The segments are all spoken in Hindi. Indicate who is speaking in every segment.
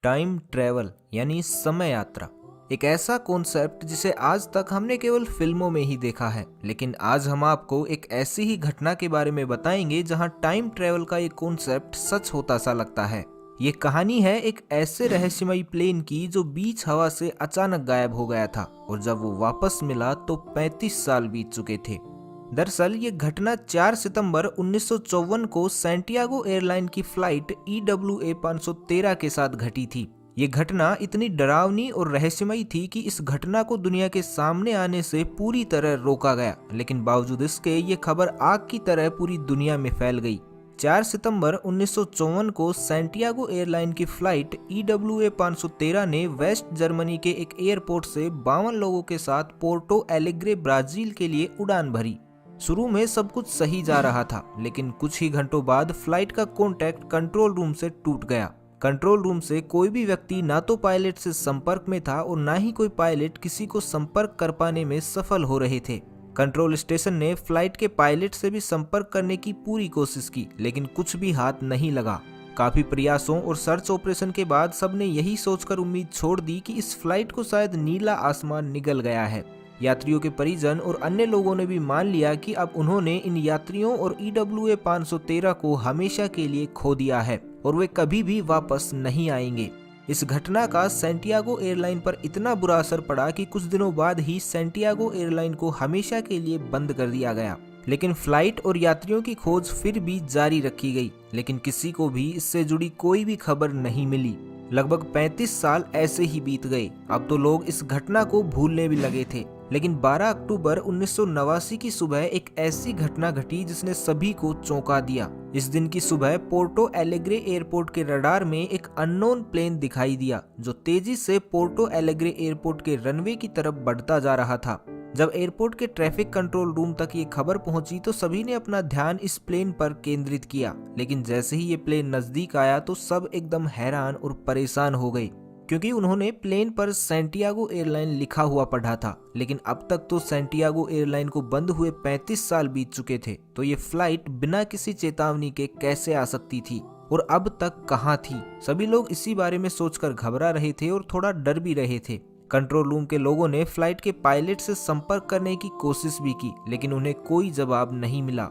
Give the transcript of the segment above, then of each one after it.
Speaker 1: टाइम ट्रैवल यानी समय यात्रा एक ऐसा कॉन्सेप्ट जिसे आज तक हमने केवल फिल्मों में ही देखा है। लेकिन आज हम आपको एक ऐसी ही घटना के बारे में बताएंगे जहां टाइम ट्रैवल का ये कॉन्सेप्ट सच होता सा लगता है। ये कहानी है एक ऐसे रहस्यमयी प्लेन की जो बीच हवा से अचानक गायब हो गया था और जब वो वापस मिला तो 35 साल बीत चुके थे। दरअसल ये घटना 4 सितंबर 1954 को सैंटियागो एयरलाइन की फ्लाइट EWA 513 के साथ घटी थी। ये घटना इतनी डरावनी और रहस्यमयी थी कि इस घटना को दुनिया के सामने आने से पूरी तरह रोका गया, लेकिन बावजूद इसके ये खबर आग की तरह पूरी दुनिया में फैल गई। 4 सितंबर 1954 को सैंटियागो एयरलाइन की फ्लाइट EWA 513 ने वेस्ट जर्मनी के एक एयरपोर्ट से 52 लोगों के साथ पोर्टो एलेग्रे ब्राजील के लिए उड़ान भरी। शुरू में सब कुछ सही जा रहा था, लेकिन कुछ ही घंटों बाद फ्लाइट का कॉन्टैक्ट कंट्रोल रूम से टूट गया। कंट्रोल रूम से कोई भी व्यक्ति ना तो पायलट से संपर्क में था और ना ही कोई पायलट किसी को संपर्क कर पाने में सफल हो रहे थे। कंट्रोल स्टेशन ने फ्लाइट के पायलट से भी संपर्क करने की पूरी कोशिश की, लेकिन कुछ भी हाथ नहीं लगा। काफी प्रयासों और सर्च ऑपरेशन के बाद सबने यही सोचकर उम्मीद छोड़ दी कि इस फ्लाइट को शायद नीला आसमान निगल गया है। यात्रियों के परिजन और अन्य लोगों ने भी मान लिया कि अब उन्होंने इन यात्रियों और EWA 513 को हमेशा के लिए खो दिया है और वे कभी भी वापस नहीं आएंगे। इस घटना का सैंटियागो एयरलाइन पर इतना बुरा असर पड़ा कि कुछ दिनों बाद ही सैंटियागो एयरलाइन को हमेशा के लिए बंद कर दिया गया। लेकिन फ्लाइट और यात्रियों की खोज फिर भी जारी रखी गई, लेकिन किसी को भी इससे जुड़ी कोई भी खबर नहीं मिली। लगभग 35 साल ऐसे ही बीत गए। अब तो लोग इस घटना को भूलने भी लगे थे, लेकिन 12 अक्टूबर 1989 की सुबह एक ऐसी घटना घटी जिसने सभी को चौंका दिया। इस दिन की सुबह पोर्टो एलेग्रे एयरपोर्ट के रडार में एक अननोन प्लेन दिखाई दिया जो तेजी से पोर्टो एलेग्रे एयरपोर्ट के रनवे की तरफ बढ़ता जा रहा था। जब एयरपोर्ट के ट्रैफिक कंट्रोल रूम तक ये खबर पहुंची तो सभी ने अपना ध्यान इस प्लेन पर केंद्रित किया, लेकिन जैसे ही ये प्लेन नजदीक आया तो सब एकदम हैरान और परेशान हो गए, क्योंकि उन्होंने प्लेन पर सैंटियागो एयरलाइन लिखा हुआ पढ़ा था। लेकिन अब तक तो सैंटियागो एयरलाइन को बंद हुए 35 साल बीत चुके थे, तो ये फ्लाइट बिना किसी चेतावनी के कैसे आ सकती थी और अब तक कहाँ थी। सभी लोग इसी बारे में सोचकर घबरा रहे थे और थोड़ा डर भी रहे थे। कंट्रोल रूम के लोगों ने फ्लाइट के पायलट से संपर्क करने की कोशिश भी की, लेकिन उन्हें कोई जवाब नहीं मिला।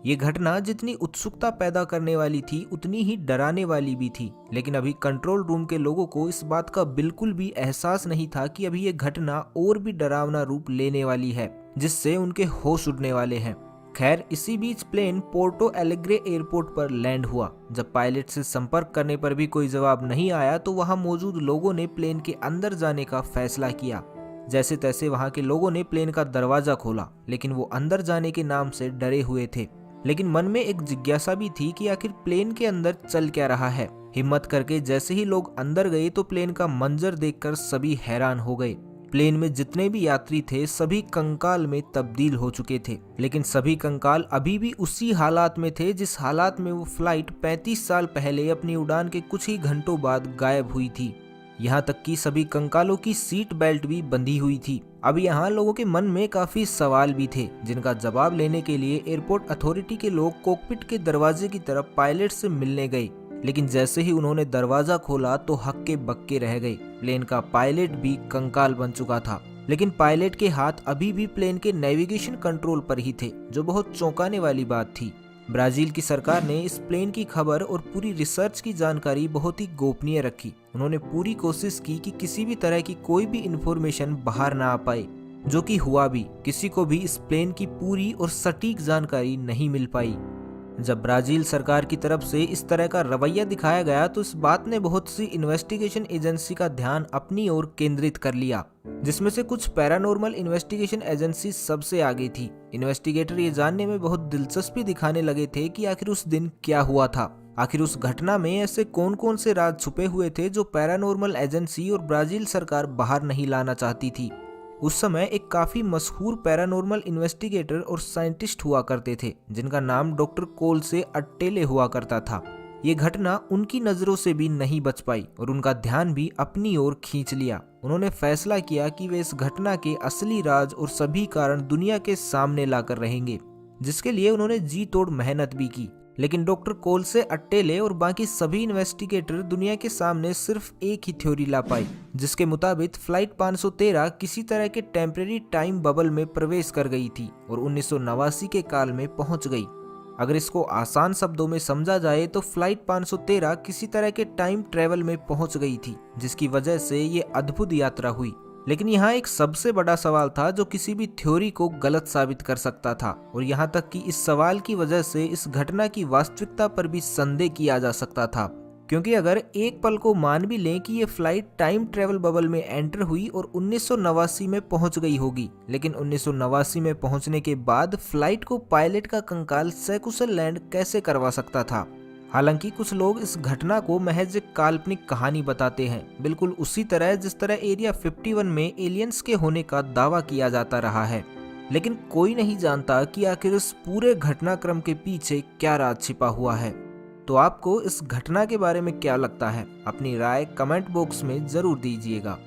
Speaker 1: ये घटना जितनी उत्सुकता पैदा करने वाली थी उतनी ही डराने वाली भी थी, लेकिन अभी कंट्रोल रूम के लोगों को इस बात का बिल्कुल भी एहसास नहीं था कि अभी ये घटना और भी डरावना रूप लेने वाली है, जिससे उनके होश उड़ने वाले हैं। खैर, इसी बीच प्लेन पोर्टो एलेग्रे एयरपोर्ट पर लैंड हुआ। जब पायलट से संपर्क करने पर भी कोई जवाब नहीं आया तो वहां मौजूद लोगों ने प्लेन के अंदर जाने का फैसला किया। जैसे तैसे वहां के लोगों ने प्लेन का दरवाजा खोला, लेकिन वो अंदर जाने के नाम से डरे हुए थे। लेकिन मन में एक जिज्ञासा भी थी कि आखिर प्लेन के अंदर चल क्या रहा है। हिम्मत करके जैसे ही लोग अंदर गए तो प्लेन का मंजर देखकर सभी हैरान हो गए। प्लेन में जितने भी यात्री थे सभी कंकाल में तब्दील हो चुके थे, लेकिन सभी कंकाल अभी भी उसी हालात में थे जिस हालात में वो फ्लाइट 35 साल पहले अपनी उड़ान के कुछ ही घंटों बाद गायब हुई थी। यहाँ तक कि सभी कंकालों की सीट बेल्ट भी बंधी हुई थी। अब यहाँ लोगों के मन में काफी सवाल भी थे, जिनका जवाब लेने के लिए एयरपोर्ट अथॉरिटी के लोग कॉकपिट के दरवाजे की तरफ पायलट से मिलने गए। लेकिन जैसे ही उन्होंने दरवाजा खोला तो हक्के बक्के रह गए। प्लेन का पायलट भी कंकाल बन चुका था, लेकिन पायलट के हाथ अभी भी प्लेन के नेविगेशन कंट्रोल पर ही थे, जो बहुत चौंकाने वाली बात थी। ब्राजील की सरकार ने इस प्लेन की खबर और पूरी रिसर्च की जानकारी बहुत ही गोपनीय रखी। उन्होंने पूरी कोशिश की कि किसी भी तरह की कोई भी इंफॉर्मेशन बाहर ना आ पाए, जो कि हुआ भी। किसी को भी इस प्लेन की पूरी और सटीक जानकारी नहीं मिल पाई। जब ब्राजील सरकार की तरफ से इस तरह का रवैया दिखाया गया तो इस बात ने बहुत सी इन्वेस्टिगेशन एजेंसी का ध्यान अपनी ओर केंद्रित कर लिया, जिसमें से कुछ पैरानॉर्मल इन्वेस्टिगेशन एजेंसी सबसे आगे थी। इन्वेस्टिगेटर ये जानने में बहुत दिलचस्पी दिखाने लगे थे कि आखिर उस दिन क्या हुआ था। आखिर उस घटना में ऐसे कौन कौन से राज छुपे हुए थे जो पैरानॉर्मल एजेंसी और ब्राजील सरकार बाहर नहीं लाना चाहती थी। उस समय एक काफी मशहूर पैरानॉर्मल इन्वेस्टिगेटर और साइंटिस्ट हुआ करते थे, जिनका नाम डॉक्टर कोल से अट्टेले हुआ करता था। ये घटना उनकी नजरों से भी नहीं बच पाई और उनका ध्यान भी अपनी ओर खींच लिया। उन्होंने फैसला किया कि वे इस घटना के असली राज और सभी कारण दुनिया के सामने लाकर रहेंगे, जिसके लिए उन्होंने जी तोड़ मेहनत भी की। लेकिन डॉक्टर कोलसे अट्टेले और बाकी सभी इन्वेस्टिगेटर दुनिया के सामने सिर्फ एक ही थ्योरी ला पाए, जिसके मुताबिक फ्लाइट 513 किसी तरह के टेम्परेरी टाइम बबल में प्रवेश कर गई थी और 1989 के काल में पहुंच गई। अगर इसको आसान शब्दों में समझा जाए तो फ्लाइट 513 किसी तरह के टाइम ट्रेवल में पहुंच गई थी, जिसकी वजह से ये अद्भुत यात्रा हुई। लेकिन यहाँ एक सबसे बड़ा सवाल था जो किसी भी थ्योरी को गलत साबित कर सकता था, और यहाँ तक कि इस सवाल की वजह से इस घटना की वास्तविकता पर भी संदेह किया जा सकता था। क्योंकि अगर एक पल को मान भी लें कि ये फ्लाइट टाइम ट्रेवल बबल में एंटर हुई और 1989 में पहुंच गई होगी, लेकिन 1989 में पहुंचने के बाद फ्लाइट को पायलट का कंकाल सकुशल लैंड कैसे करवा सकता था। हालांकि कुछ लोग इस घटना को महज एक काल्पनिक कहानी बताते हैं, बिल्कुल उसी तरह जिस तरह एरिया 51 में एलियंस के होने का दावा किया जाता रहा है। लेकिन कोई नहीं जानता कि आखिर इस पूरे घटनाक्रम के पीछे क्या राज छिपा हुआ है। तो आपको इस घटना के बारे में क्या लगता है? अपनी राय कमेंट बॉक्स में जरूर दीजिएगा।